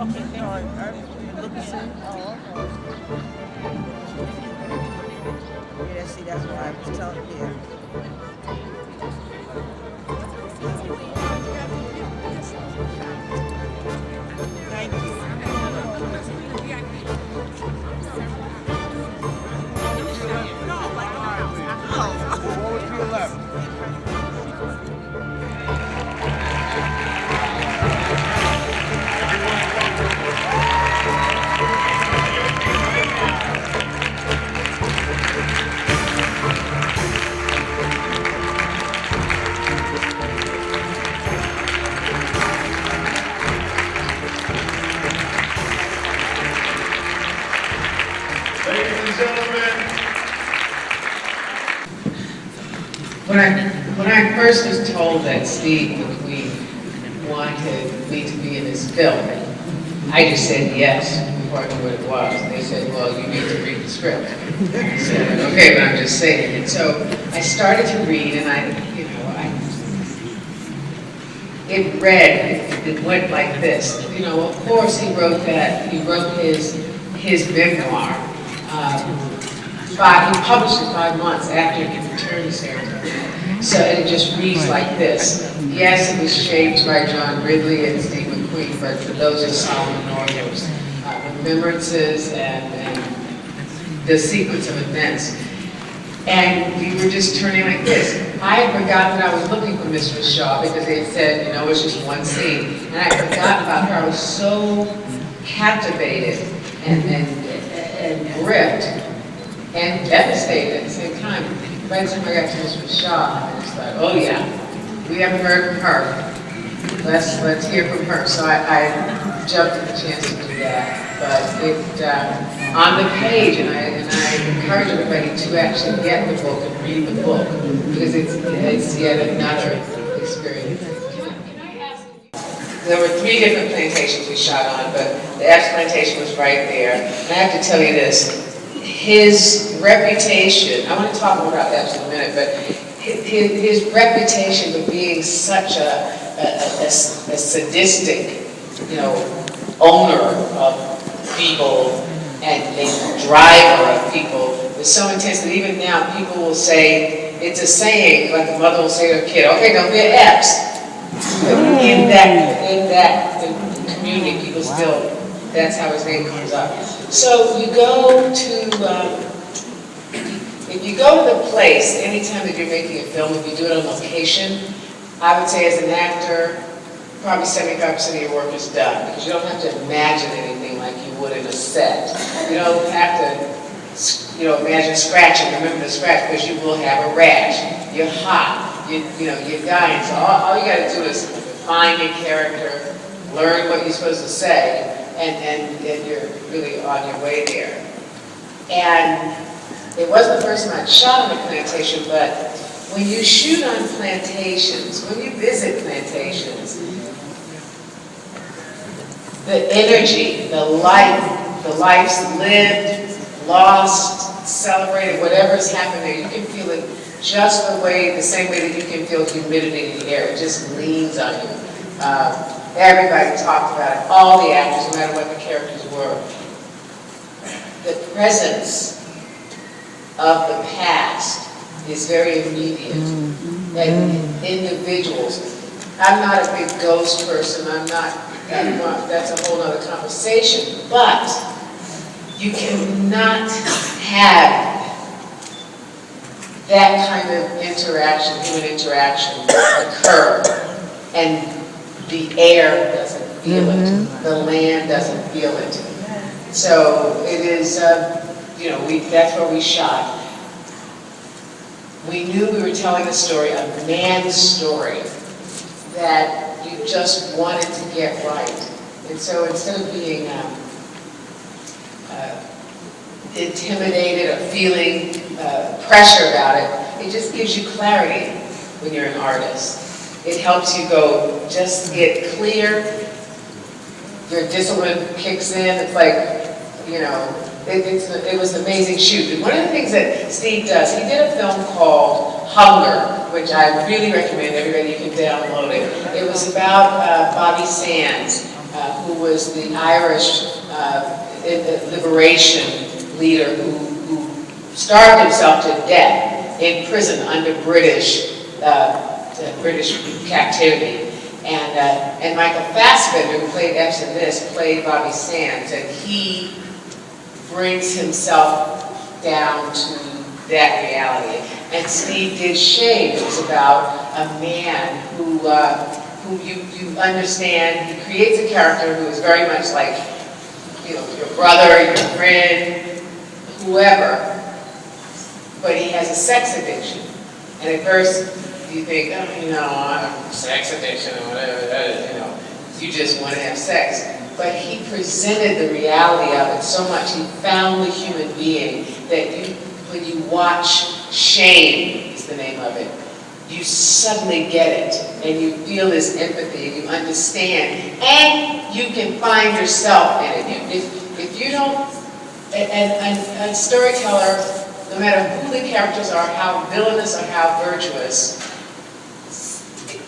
Okay, they're on Earth. You look and see. Oh, okay. Yeah, see, that's why I was telling you. Thank you. What was to your left? Ladies and gentlemen. When I first was told that Steve McQueen wanted me to be in his film, I just said yes before I knew what it was. And they said, well, you need to read the script. I said, okay, but I'm just saying. And so I started to read, and it went like this. You know, of course he wrote that, he wrote his memoir. He published it 5 months after he returned to ceremony. So it just reads like this. Yes, it was shaped by John Ridley and Steve McQueen, but those are Solomon Norther's remembrances and the sequence of events. And we were just turning like this. I had forgotten that I was looking for Mistress Shaw because they had said, you know, it's just one scene. And I had forgotten about her. I was so captivated and gripped and devastated at the same time. By the time I got to Mistress Shaw, I just thought, oh yeah, we haven't heard from her. Let's hear from her. So I jumped at the chance to do that. But it on the page, and I encourage everybody to actually get the book and read the book because it's yet another experience. Can I ask you? There were 3 different plantations we shot on, but the Epps plantation was right there. And I have to tell you this. His reputation, I want to talk more about Epps in a minute, but his reputation for being such a sadistic, you know, owner of people and a driver of people was so intense that even now people will say, it's a saying, like a mother will say to a kid, okay, don't be an Epps. But in that community, people still, that's how his name comes up. So you go to, if you go to the place, anytime that you're making a film, if you do it on location, I would say as an actor, probably 75% of your work is done, because you don't have to imagine anything like you would in a set. You don't have to, you know, imagine scratching, remember to scratch, because you will have a rash. You're hot, you're dying. So all you got to do is find your character, learn what you're supposed to say, and you're really on your way there. And it wasn't the first time I'd shot on a plantation, but when you shoot on plantations, when you visit plantations, the energy, the life's lived, lost, celebrated, whatever's happened there, you can feel it just the same way that you can feel humidity in the air. It just leans on you. Everybody talked about it, all the actors, no matter what the characters were. The presence of the past is very immediate. And individuals, I'm not a big ghost person, that's a whole other conversation, but you cannot have that kind of interaction, human interaction occur, and the air doesn't feel it, the land doesn't feel it. So it is, that's where we shot. We knew we were telling a story, a man's story, that you just wanted to get right. And so instead of being intimidated or feeling pressure about it, it just gives you clarity when you're an artist. It helps you go, just get clear, your discipline kicks in, it's like, it was an amazing shoot. And one of the things that Steve does, he did a film called Hunger, which I really recommend everybody, you can download it. It was about Bobby Sands, who was the Irish liberation leader who starved himself to death in prison under British captivity. And Michael Fassbender, who played Epps in this, played Bobby Sands, and he brings himself down to that reality. And Steve did Shade, it was about a man who you understand, he creates a character who is very much like, you know, your brother, your friend, whoever, but he has a sex addiction. And at first, you think, oh, you know, I'm sex addiction or whatever that is, you know, you just want to have sex. But he presented the reality of it so much. He found the human being that when you watch Shame, is the name of it, you suddenly get it, and you feel this empathy, and you understand, and you can find yourself in it. If you don't, and a storyteller, no matter who the characters are, how villainous or how virtuous,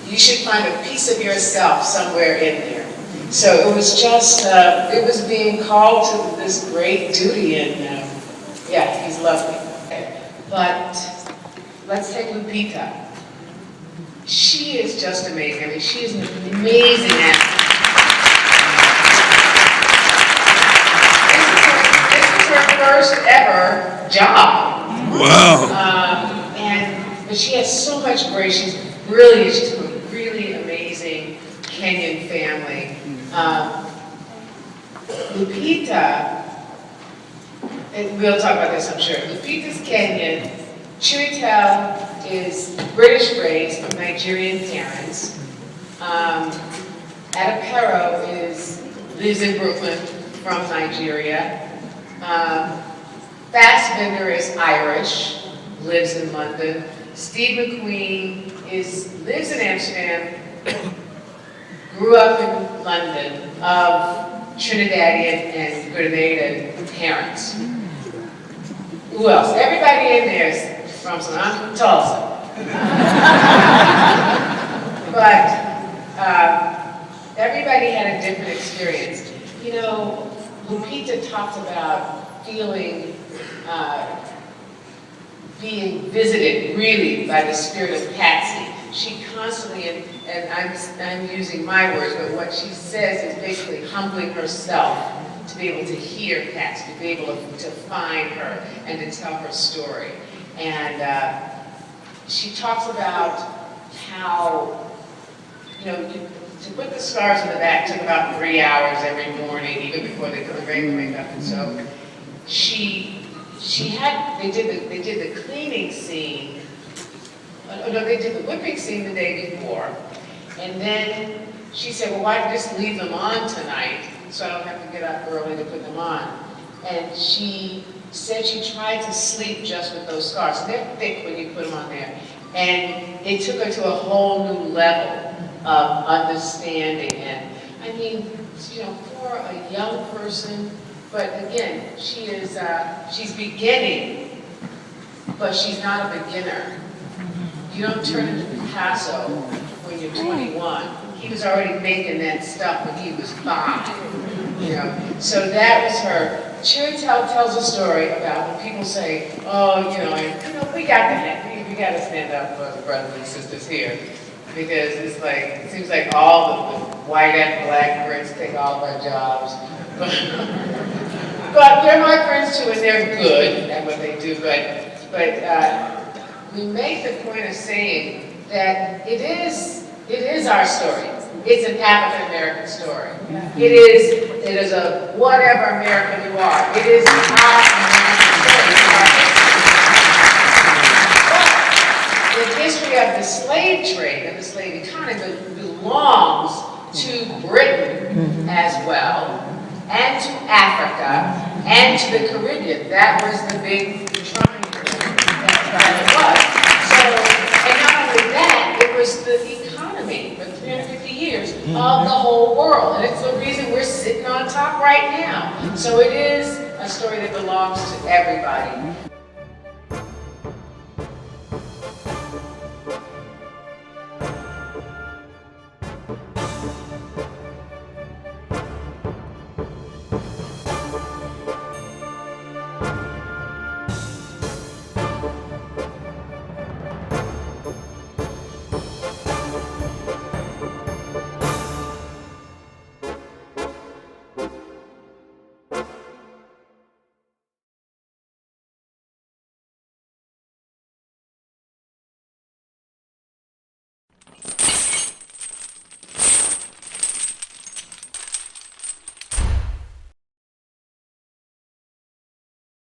you should find a piece of yourself somewhere in there. So it was just, it was being called to this great duty, and yeah, he's lovely. But let's take Lupita. She is just amazing. I mean, she is an amazing actress. This was her first ever job. Wow. But she has so much grace. She's brilliant. She's from a really amazing Kenyan family. Lupita, and we'll talk about this, I'm sure. Lupita's Kenyan. Chiwetel is British raised from Nigerian parents. Adapero lives in Brooklyn from Nigeria. Fassbender is Irish, lives in London. Steve McQueen lives in Amsterdam, grew up in London, of Trinidadian and Grenadian parents. Who else? Everybody in there is from Tulsa. But everybody had a different experience. You know, Lupita talked about feeling, being visited really by the spirit of Patsy. She constantly, and I'm using my words, but what she says is basically humbling herself to be able to hear Patsy, to be able to find her and to tell her story. And she talks about how, you know, to put the scars on the back took about 3 hours every morning, even before they put the regular makeup. And so they did the cleaning scene. No, they did the whipping scene the day before. And then she said, well, why just leave them on tonight so I don't have to get up early to put them on? And she said she tried to sleep just with those scars. They're thick when you put them on there. And it took her to a whole new level of understanding. And I mean, you know, for a young person, but again, she's beginning, but she's not a beginner. You don't turn into Picasso when you're 21. He was already making that stuff when he was 5. You know, so that was her. Chiwetel tells a story about when people say, "Oh, you know, we got to stand up for the brothers and sisters here," because it's like it seems like all the white and black Brits take all of our jobs. But they're my friends too, and they're good at what they do. But we make the point of saying that it is our story. It's an African American story. It is a whatever American you are. It is our American story. But the history of the slave trade and the slave economy belongs to Britain as well, and to Africa, and to the Caribbean. That was the big triangle that it was. So, and not only that, it was the economy for 350 years of the whole world. And it's the reason we're sitting on top right now. So it is a story that belongs to everybody.